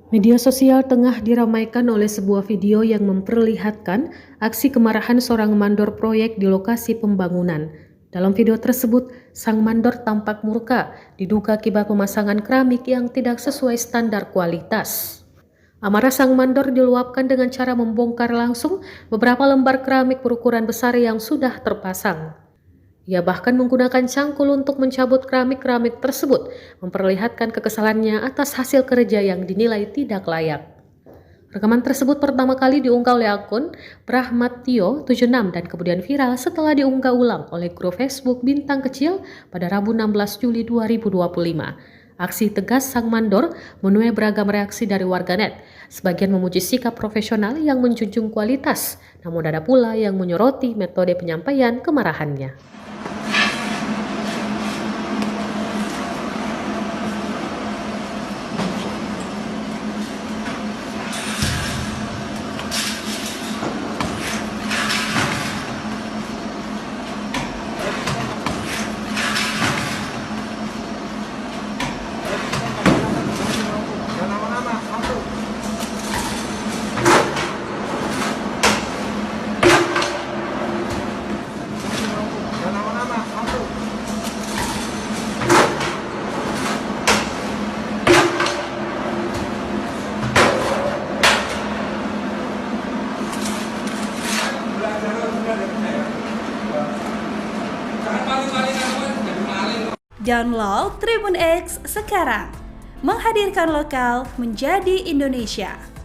Media sosial tengah diramaikan oleh sebuah video yang memperlihatkan aksi kemarahan seorang mandor proyek di lokasi pembangunan. Dalam video tersebut, sang mandor tampak murka, diduga akibat pemasangan keramik yang tidak sesuai standar kualitas. Amarah sang mandor diluapkan dengan cara membongkar langsung beberapa lembar keramik berukuran besar yang sudah terpasang. Ia bahkan menggunakan cangkul untuk mencabut keramik-keramik tersebut, memperlihatkan kekesalannya atas hasil kerja yang dinilai tidak layak. Rekaman tersebut pertama kali diunggah oleh akun Brahmatio76 dan kemudian viral setelah diunggah ulang oleh grup Facebook Bintang Kecil pada Rabu 16 Juli 2025. Aksi tegas sang mandor menuai beragam reaksi dari warganet. Sebagian memuji sikap profesional yang menjunjung kualitas, namun ada pula yang menyoroti metode penyampaian kemarahannya. Download Tribun X sekarang, menghadirkan lokal menjadi Indonesia.